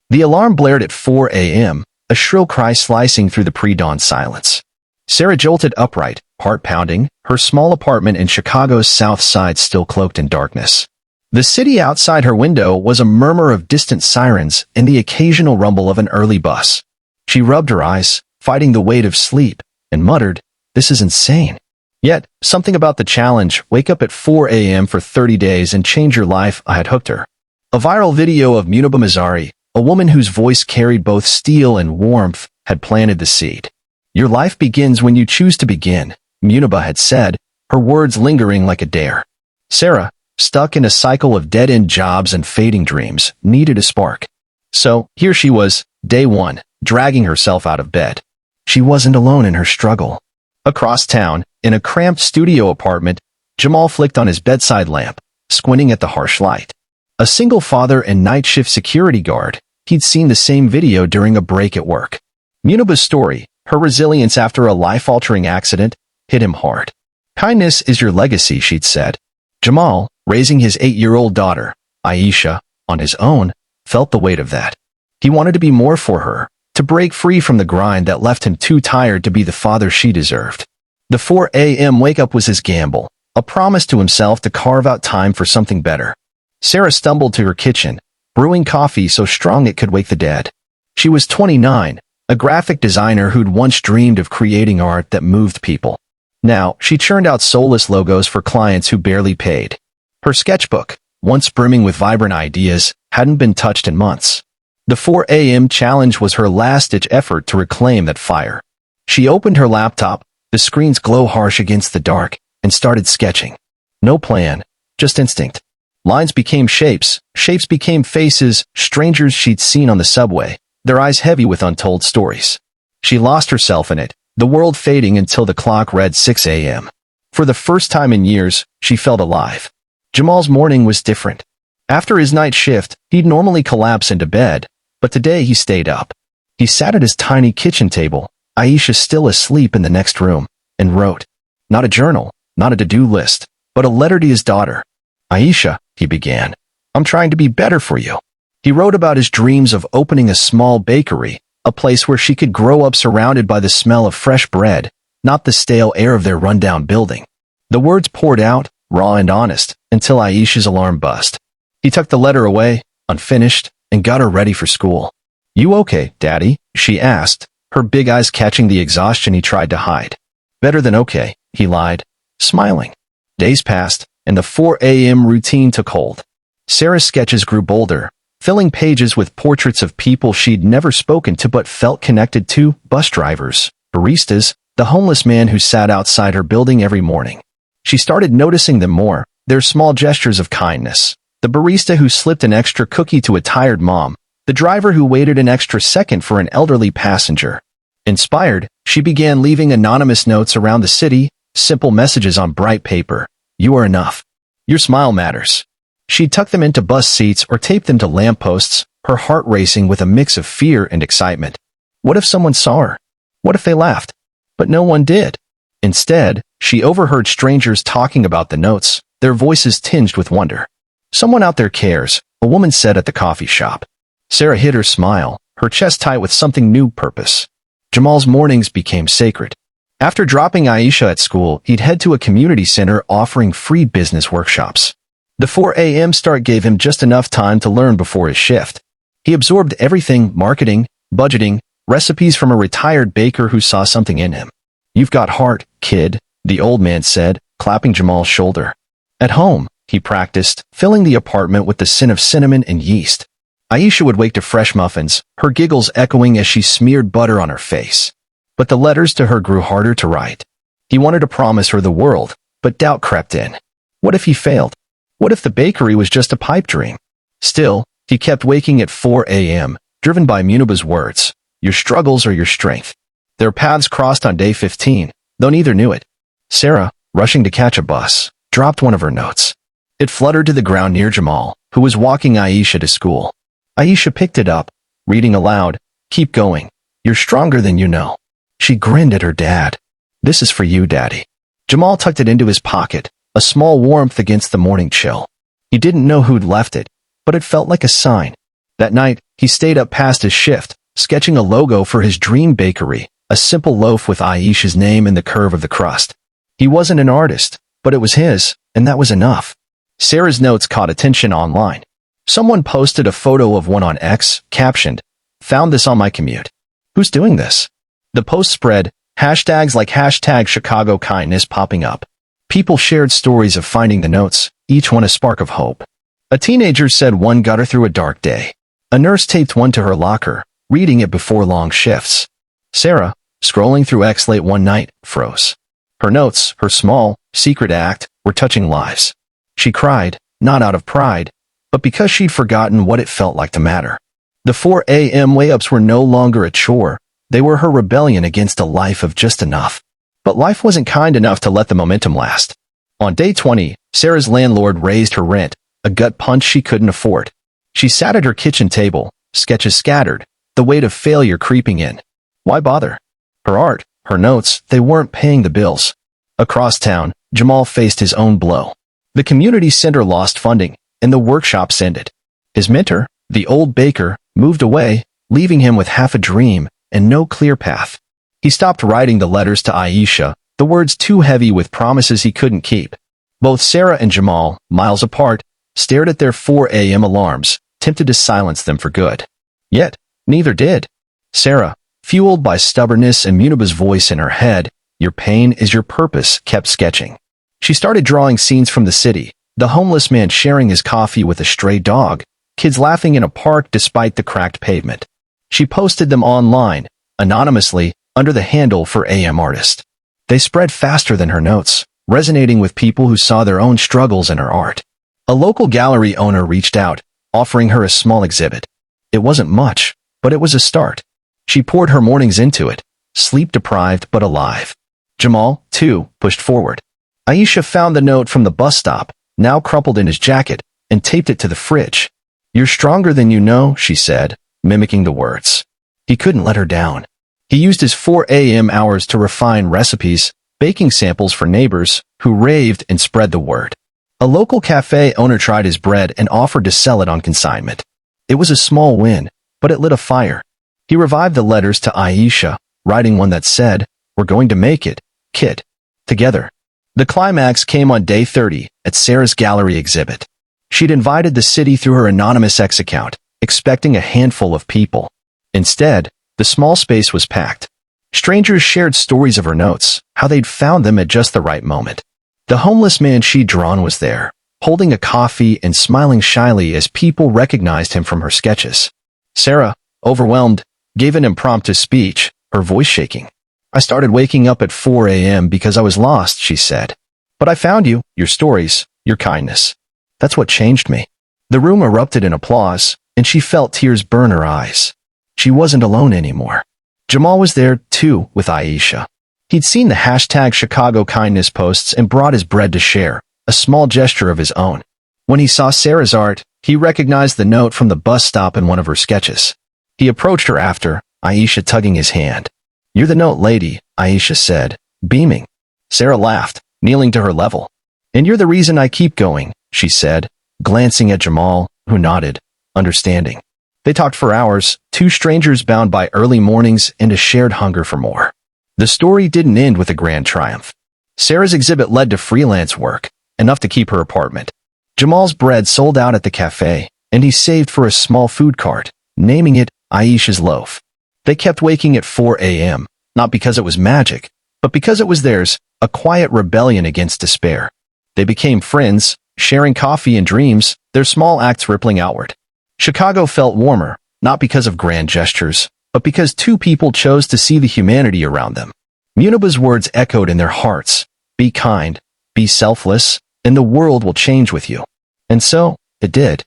The alarm blared at 4 a.m., a shrill cry slicing through the pre-dawn silence. Sarah jolted upright, heart pounding, her small apartment in Chicago's South Side still cloaked in darkness. The city outside her window was a murmur of distant sirens and the occasional rumble of an early bus. She rubbed her eyes, fighting the weight of sleep, and muttered, "This is insane." Yet, something about the challenge, wake up at 4 a.m. for 30 days and change your life, had hooked her. A viral video of Muniba Mazari, a woman whose voice carried both steel and warmth, had planted the seed. "Your life begins when you choose to begin," Muniba had said, her words lingering like a dare. Sarah, stuck in a cycle of dead-end jobs and fading dreams, needed a spark. So, here she was, day one, dragging herself out of bed. She wasn't alone in her struggle. Across town, in a cramped studio apartment, Jamal flicked on his bedside lamp, squinting at the harsh light. A single father and night shift security guard, he'd seen the same video during a break at work. Muniba's story, her resilience after a life-altering accident, hit him hard. "Kindness is your legacy," she'd said. Jamal, raising his 8-year-old daughter, Aisha, on his own, felt the weight of that. He wanted to be more for her, to break free from the grind that left him too tired to be the father she deserved. The 4 a.m. wake-up was his gamble, a promise to himself to carve out time for something better. Sarah stumbled to her kitchen, brewing coffee so strong it could wake the dead. She was 29, a graphic designer who'd once dreamed of creating art that moved people. Now, she churned out soulless logos for clients who barely paid. Her sketchbook, once brimming with vibrant ideas, hadn't been touched in months. The 4 a.m. challenge was her last-ditch effort to reclaim that fire. She opened her laptop, the screen's glow harsh against the dark, and started sketching. No plan, just instinct. Lines became shapes, shapes became faces, strangers she'd seen on the subway, their eyes heavy with untold stories. She lost herself in it, the world fading until the clock read 6 a.m. For the first time in years, she felt alive. Jamal's morning was different. After his night shift, he'd normally collapse into bed, but today he stayed up. He sat at his tiny kitchen table, Aisha still asleep in the next room, and wrote. Not a journal, not a to-do list, but a letter to his daughter. "Aisha," he began, "I'm trying to be better for you." He wrote about his dreams of opening a small bakery, a place where she could grow up surrounded by the smell of fresh bread, not the stale air of their rundown building. The words poured out, raw and honest, until Aisha's alarm buzzed. He tucked the letter away, unfinished, and got her ready for school. "You okay, Daddy?" she asked, her big eyes catching the exhaustion he tried to hide. "Better than okay," he lied, smiling. Days passed, and the 4 a.m. routine took hold. Sarah's sketches grew bolder, filling pages with portraits of people she'd never spoken to but felt connected to: bus drivers, baristas, the homeless man who sat outside her building every morning. She started noticing them more, their small gestures of kindness. The barista who slipped an extra cookie to a tired mom, the driver who waited an extra second for an elderly passenger. Inspired, she began leaving anonymous notes around the city, simple messages on bright paper. "You are enough. Your smile matters." She'd tuck them into bus seats or tape them to lampposts, her heart racing with a mix of fear and excitement. What if someone saw her? What if they laughed? But no one did. Instead, she overheard strangers talking about the notes, their voices tinged with wonder. "Someone out there cares," a woman said at the coffee shop. Sarah hid her smile, her chest tight with something new purpose. Jamal's mornings became sacred. After dropping Aisha at school, he'd head to a community center offering free business workshops. The 4 a.m. start gave him just enough time to learn before his shift. He absorbed everything: marketing, budgeting, recipes from a retired baker who saw something in him. "You've got heart, kid," the old man said, clapping Jamal's shoulder. At home, he practiced, filling the apartment with the scent of cinnamon and yeast. Aisha would wake to fresh muffins, her giggles echoing as she smeared butter on her face. But the letters to her grew harder to write. He wanted to promise her the world, but doubt crept in. What if he failed? What if the bakery was just a pipe dream? Still, he kept waking at 4 a.m., driven by Muniba's words. Your struggles are your strength. Their paths crossed on day 15, though neither knew it. Sarah, rushing to catch a bus, dropped one of her notes. It fluttered to the ground near Jamal, who was walking Aisha to school. Aisha picked it up, reading aloud, "Keep going. You're stronger than you know." She grinned at her dad. "This is for you, Daddy." Jamal tucked it into his pocket, a small warmth against the morning chill. He didn't know who'd left it, but it felt like a sign. That night, he stayed up past his shift, sketching a logo for his dream bakery, a simple loaf with Aisha's name in the curve of the crust. He wasn't an artist, but it was his, and that was enough. Sarah's notes caught attention online. Someone posted a photo of one on X, captioned, "Found this on my commute. Who's doing this?" The post spread, hashtags like hashtag Chicago kindness popping up. People shared stories of finding the notes, each one a spark of hope. A teenager said one got her through a dark day. A nurse taped one to her locker, reading it before long shifts. Sarah, scrolling through X late one night, froze. Her notes, her small, secret act, were touching lives. She cried, not out of pride, but because she'd forgotten what it felt like to matter. The 4 a.m. wake-ups were no longer a chore. They were her rebellion against a life of just enough. But life wasn't kind enough to let the momentum last. On day 20, Sarah's landlord raised her rent, a gut punch she couldn't afford. She sat at her kitchen table, sketches scattered, the weight of failure creeping in. Why bother? Her art, her notes, they weren't paying the bills. Across town, Jamal faced his own blow. The community center lost funding, and the workshops ended. His mentor, the old baker, moved away, leaving him with half a dream and no clear path. He stopped writing the letters to Aisha, the words too heavy with promises he couldn't keep. Both Sarah and Jamal, miles apart, stared at their 4 a.m. alarms, tempted to silence them for good. Yet, neither did. Sarah, fueled by stubbornness and Muniba's voice in her head, "Your pain is your purpose," kept sketching. She started drawing scenes from the city, the homeless man sharing his coffee with a stray dog, kids laughing in a park despite the cracked pavement. She posted them online, anonymously, under the handle 4 a.m. artist. They spread faster than her notes, resonating with people who saw their own struggles in her art. A local gallery owner reached out, offering her a small exhibit. It wasn't much, but it was a start. She poured her mornings into it, sleep-deprived but alive. Jamal, too, pushed forward. Aisha found the note from the bus stop, now crumpled in his jacket, and taped it to the fridge. "You're stronger than you know," she said, mimicking the words. He couldn't let her down. He used his 4 a.m. hours to refine recipes, baking samples for neighbors, who raved and spread the word. A local cafe owner tried his bread and offered to sell it on consignment. It was a small win, but it lit a fire. He revived the letters to Aisha, writing one that said, "We're going to make it, kid. Together." The climax came on day 30 at Sarah's gallery exhibit. She'd invited the city through her anonymous X account, expecting a handful of people. Instead, the small space was packed. Strangers shared stories of her notes, how they'd found them at just the right moment. The homeless man she'd drawn was there, holding a coffee and smiling shyly as people recognized him from her sketches. Sarah, overwhelmed, gave an impromptu speech, her voice shaking. "I started waking up at 4 a.m. because I was lost," she said. "But I found you, your stories, your kindness. That's what changed me." The room erupted in applause, and she felt tears burn her eyes. She wasn't alone anymore. Jamal was there, too, with Aisha. He'd seen the hashtag Chicago kindness posts and brought his bread to share, a small gesture of his own. When he saw Sarah's art, he recognized the note from the bus stop in one of her sketches. He approached her after, Aisha tugging his hand. "You're the note lady," Aisha said, beaming. Sarah laughed, kneeling to her level. "And you're the reason I keep going," she said, glancing at Jamal, who nodded, understanding. They talked for hours, two strangers bound by early mornings and a shared hunger for more. The story didn't end with a grand triumph. Sarah's exhibit led to freelance work, enough to keep her apartment. Jamal's bread sold out at the cafe, and he saved for a small food cart, naming it Aisha's Loaf. They kept waking at 4 a.m., not because it was magic, but because it was theirs, a quiet rebellion against despair. They became friends, sharing coffee and dreams, their small acts rippling outward. Chicago felt warmer, not because of grand gestures, but because two people chose to see the humanity around them. Muniba's words echoed in their hearts. "Be kind, be selfless, and the world will change with you." And so, it did.